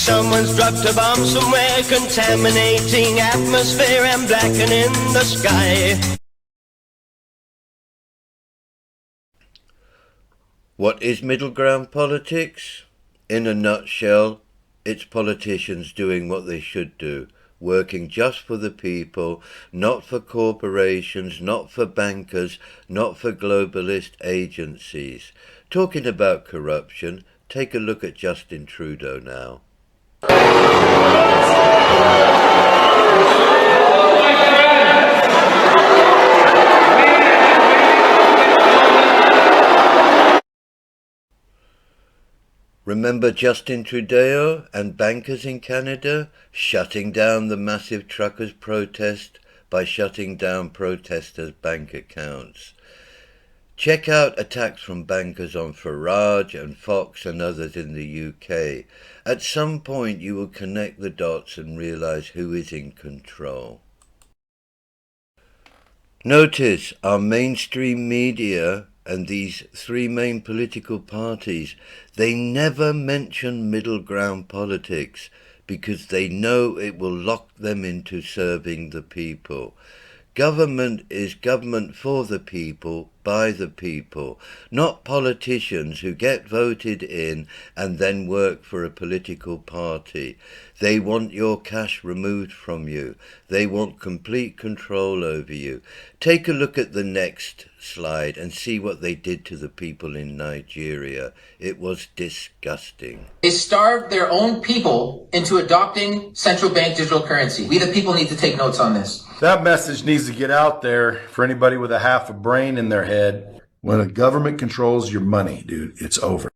Someone's dropped a bomb somewhere, contaminating atmosphere and blackening the sky. What is middle ground politics? In a nutshell, it's politicians doing what they should do, working just for the people, not for corporations, not for bankers, not for globalist agencies. Talking about corruption, take a look at Justin Trudeau now. Remember Justin Trudeau and bankers in Canada shutting down the massive truckers' protest by shutting down protesters' bank accounts? Check out attacks from bankers on Farage and Fox and others in the UK. At some point you will connect the dots and realise who is in control. Notice our mainstream media and these three main political parties, they never mention middle ground politics because they know it will lock them into serving the people. Government is government for the people, by the people, not politicians who get voted in and then work for a political party. They want your cash removed from you. They want complete control over you. Take a look at the next slide and see what they did to the people in Nigeria. It was disgusting. They starved their own people into adopting central bank digital currency. We the people need to take notes on this. That message needs to get out there for anybody with a half a brain in their head. When a government controls your money, dude, it's over.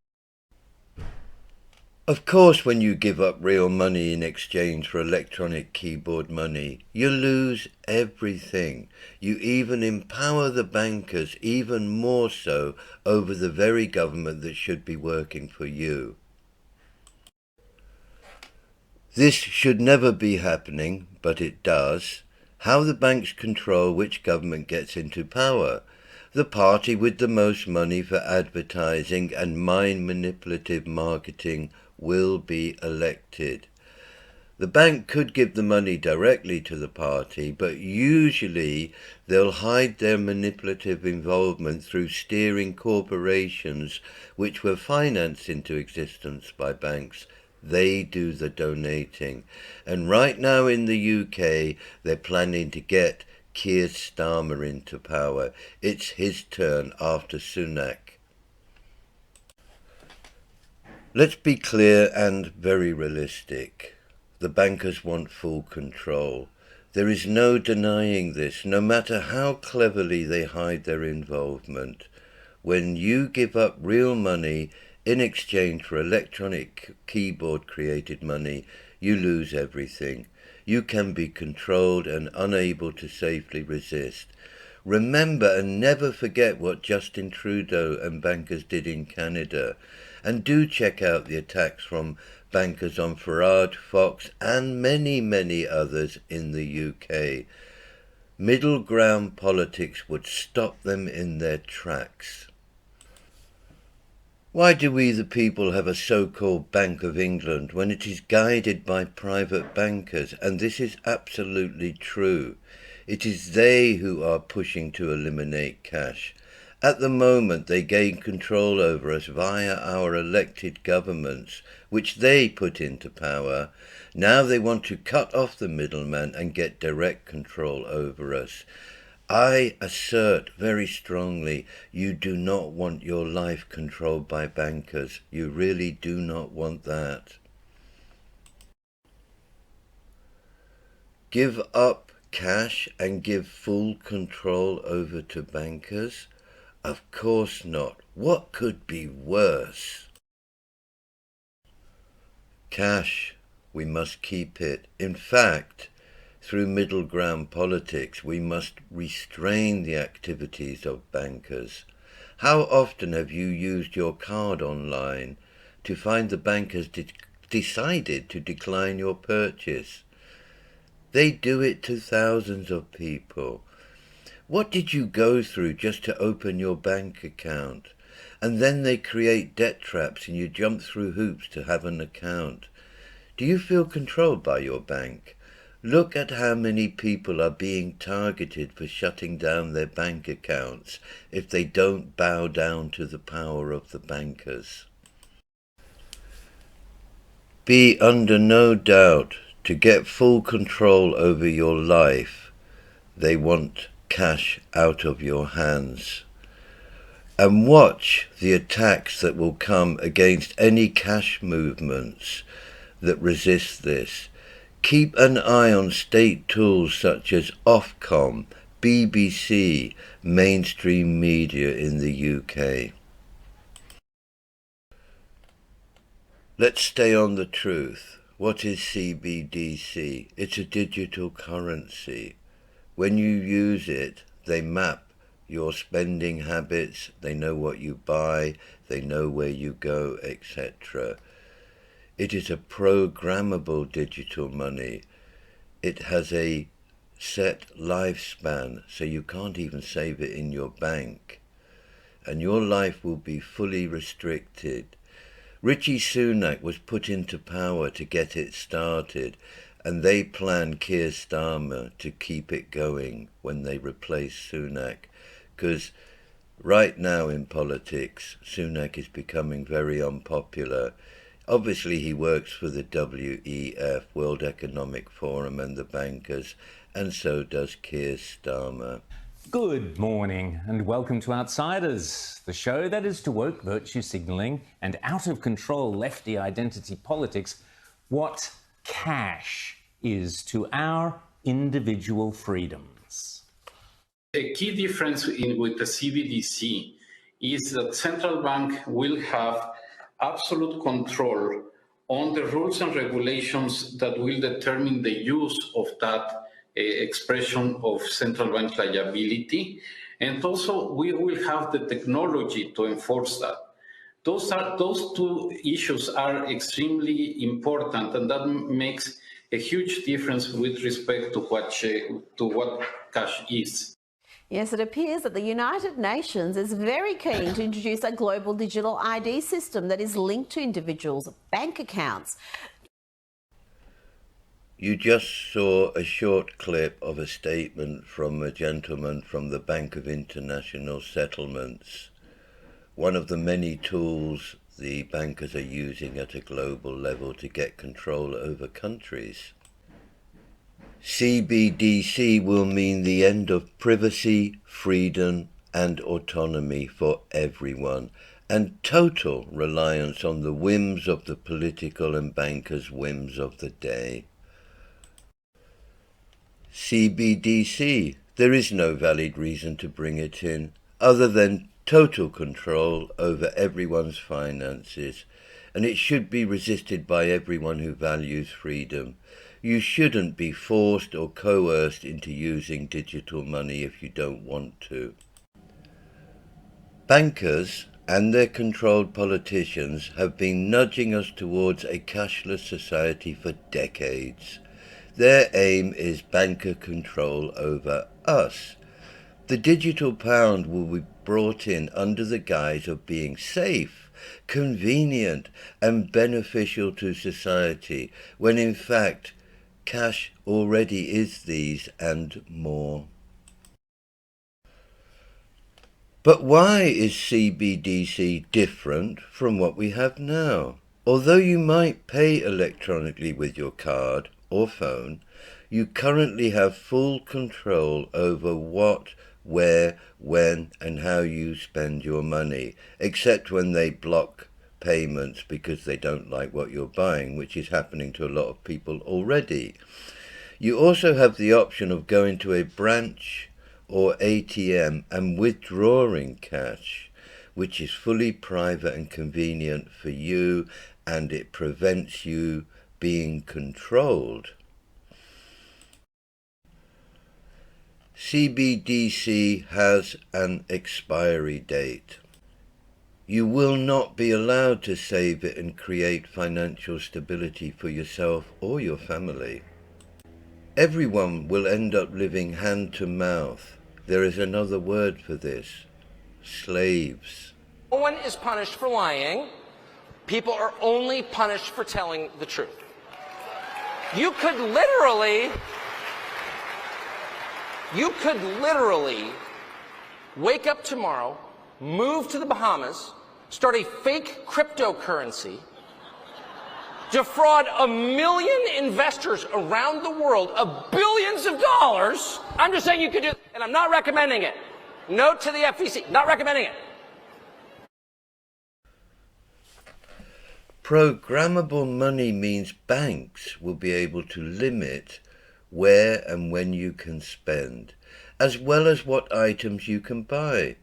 Of course, when you give up real money in exchange for electronic keyboard money, you lose everything. You even empower the bankers even more so over the very government that should be working for you. This should never be happening, but it does. How the banks control which government gets into power. The party with the most money for advertising and mind manipulative marketing will be elected. The bank could give the money directly to the party, but usually they'll hide their manipulative involvement through steering corporations which were financed into existence by banks. They do the donating. And right now in the UK, they're planning to get Keir Starmer into power. It's his turn after Sunak. Let's be clear and very realistic. The bankers want full control. There is no denying this, no matter how cleverly they hide their involvement. When you give up real money in exchange for electronic keyboard created money, you lose everything. You can be controlled and unable to safely resist. Remember and never forget what Justin Trudeau and bankers did in Canada. And do check out the attacks from bankers on Farage, Fox and many, many others in the UK. Middle ground politics would stop them in their tracks. Why do we the people have a so-called Bank of England when it is guided by private bankers? And this is absolutely true. It is they who are pushing to eliminate cash. At the moment they gain control over us via our elected governments, which they put into power. Now they want to cut off the middleman and get direct control over us. I assert very strongly, you do not want your life controlled by bankers. You really do not want that. Give up cash and give full control over to bankers? Of course not. What could be worse? Cash, we must keep it. In fact, through middle ground politics, we must restrain the activities of bankers. How often have you used your card online to find the bankers decided to decline your purchase? They do it to thousands of people. What did you go through just to open your bank account? And then they create debt traps and you jump through hoops to have an account. Do you feel controlled by your bank? Look at how many people are being targeted for shutting down their bank accounts if they don't bow down to the power of the bankers. Be under no doubt, to get full control over your life, they want cash out of your hands. And watch the attacks that will come against any cash movements that resist this. Keep an eye on state tools such as Ofcom, BBC, mainstream media in the UK. Let's stay on the truth. What is CBDC? It's a digital currency. When you use it, they map your spending habits, they know what you buy, they know where you go, etc. It is a programmable digital money. It has a set lifespan, so you can't even save it in your bank. And your life will be fully restricted. Rishi Sunak was put into power to get it started, and they plan Keir Starmer to keep it going when they replace Sunak. Because right now in politics, Sunak is becoming very unpopular. Obviously, he works for the WEF, World Economic Forum, and the bankers, and so does Keir Starmer. Good morning and welcome to Outsiders, the show that is to woke virtue signalling and out-of-control lefty identity politics what cash is to our individual freedoms. The key difference with the CBDC is that central bank will have absolute control on the rules and regulations that will determine the use of that expression of central bank liability. And also we will have the technology to enforce that. Those two issues are extremely important, and that makes a huge difference with respect to what cash is. Yes, it appears that the United Nations is very keen to introduce a global digital ID system that is linked to individuals' bank accounts. You just saw a short clip of a statement from a gentleman from the Bank of International Settlements, one of the many tools the bankers are using at a global level to get control over countries. CBDC will mean the end of privacy, freedom and autonomy for everyone, and total reliance on the whims of the political and bankers' whims of the day. CBDC, there is no valid reason to bring it in, other than total control over everyone's finances, and it should be resisted by everyone who values freedom. You shouldn't be forced or coerced into using digital money if you don't want to. Bankers and their controlled politicians have been nudging us towards a cashless society for decades. Their aim is banker control over us. The digital pound will be brought in under the guise of being safe, convenient, and beneficial to society, when in fact, cash already is these and more. But why is CBDC different from what we have now? Although you might pay electronically with your card or phone, you currently have full control over what, where, when, and how you spend your money, except when they block payments because they don't like what you're buying, which is happening to a lot of people already. You also have the option of going to a branch or ATM and withdrawing cash, which is fully private and convenient for you, and it prevents you being controlled. CBDC has an expiry date. You will not be allowed to save it and create financial stability for yourself or your family. Everyone will end up living hand to mouth. There is another word for this: slaves. No one is punished for lying. People are only punished for telling the truth. You could literally wake up tomorrow, move to the Bahamas, start a fake cryptocurrency, defraud 1 million investors around the world of billions of dollars. I'm just saying you could do it, and I'm not recommending it. Note to the FEC, not recommending it. Programmable money means banks will be able to limit where and when you can spend, as well as what items you can buy.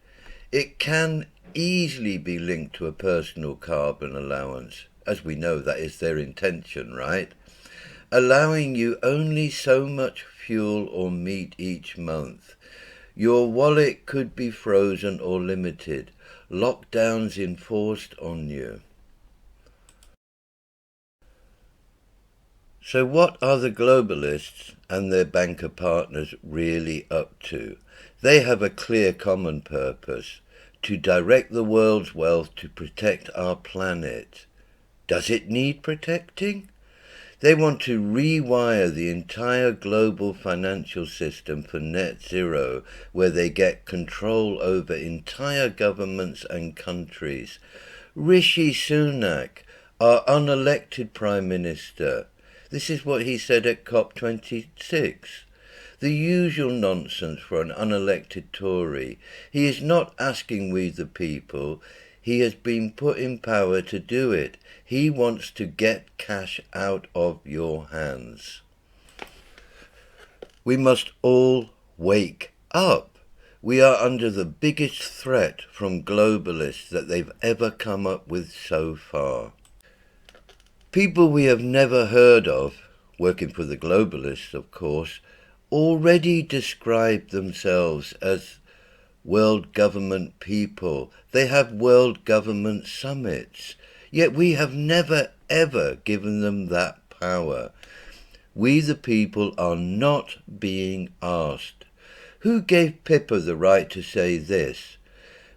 It can easily be linked to a personal carbon allowance, as we know that is their intention, right? Allowing you only so much fuel or meat each month. Your wallet could be frozen or limited. Lockdowns enforced on you. So what are the globalists and their banker partners really up to? They have a clear common purpose: to direct the world's wealth to protect our planet. Does it need protecting? They want to rewire the entire global financial system for net zero, where they get control over entire governments and countries. Rishi Sunak, our unelected Prime Minister, this is what he said at COP26. The usual nonsense for an unelected Tory. He is not asking we the people. He has been put in power to do it. He wants to get cash out of your hands. We must all wake up. We are under the biggest threat from globalists that they've ever come up with so far. People we have never heard of, working for the globalists of course, already describe themselves as world government people. They have world government summits, yet we have never ever given them that power. We the people are not being asked. Who gave Pippa the right to say this?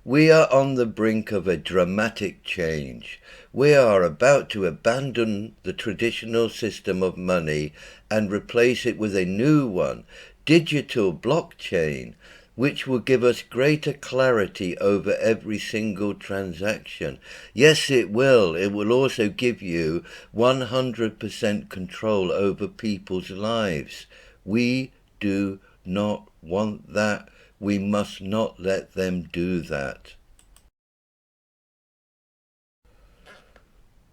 We are on the brink of a dramatic change. We are about to abandon the traditional system of money and replace it with a new one, digital blockchain, which will give us greater clarity over every single transaction. Yes, it will. It will also give you 100% control over people's lives. We do not want that. We must not let them do that.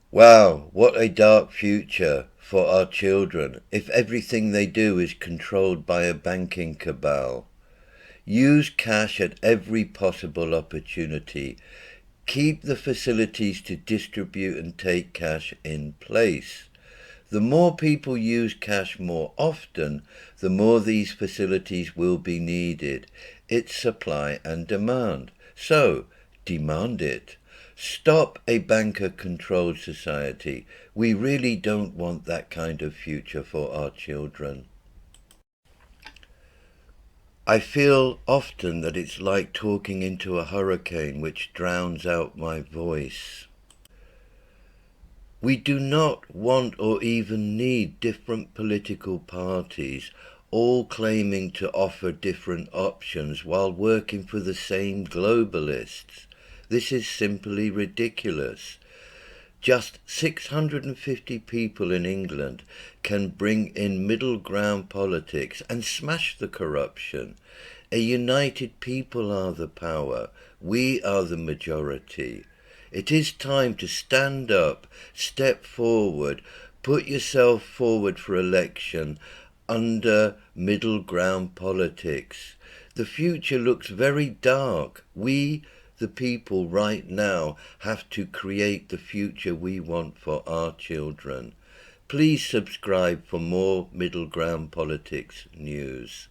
Wow, what a dark future for our children if everything they do is controlled by a banking cabal. Use cash at every possible opportunity. Keep the facilities to distribute and take cash in place. The more people use cash more often, the more these facilities will be needed. It's supply and demand. So, demand it. Stop a banker-controlled society. We really don't want that kind of future for our children. I feel often that it's like talking into a hurricane which drowns out my voice. We do not want or even need different political parties all claiming to offer different options while working for the same globalists. This is simply ridiculous. Just 650 people in England can bring in middle ground politics and smash the corruption. A united people are the power. We are the majority. It is time to stand up, step forward, put yourself forward for election under middle ground politics. The future looks very dark. We, the people, right now have to create the future we want for our children. Please subscribe for more middle ground politics news.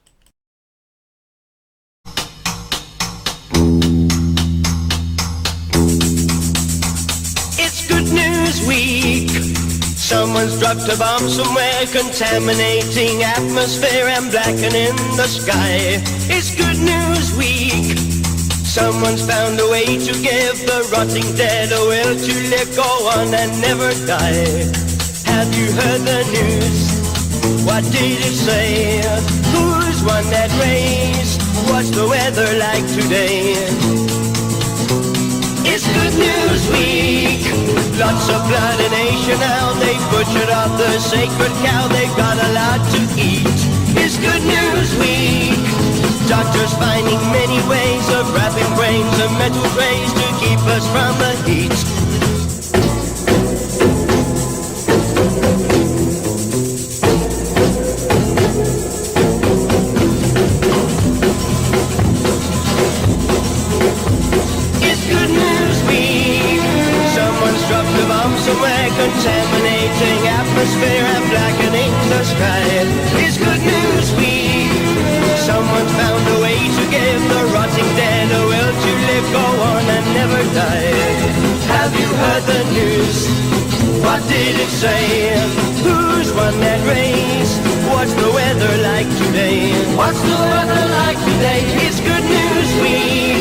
It's Good News Week. Someone's dropped a bomb somewhere, contaminating atmosphere and blackening the sky. It's Good News Week. Someone's found a way to give the rotting dead a will to live, go on and never die. Have you heard the news? What did it say? Who's won that race? What's the weather like today? It's Good News Week. Lots of blood in Asia now. They butchered up the sacred cow. They've got a lot to eat. It's Good News Week. Doctors finding many ways of wrapping brains in metal trays to keep us from the heat. Somewhere contaminating atmosphere and blackening the sky. It's Good News Week. Someone found a way to give the rotting dead a will to live, go on and never die. Have you heard the news? What did it say? Who's won that race? What's the weather like today? What's the weather like today? It's Good News Week.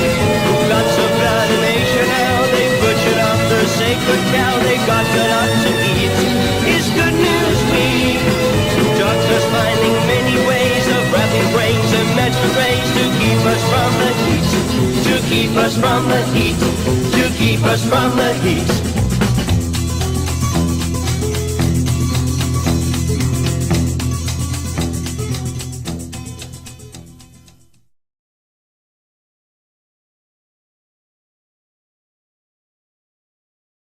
Lots of blood in Asia now. They butchered up the sacred cow. They got a lot to eat. It's Good News Week. Doctors finding many ways of wrapping brains in metal trays to keep us from the heat. To keep us from the heat. To keep us from the heat.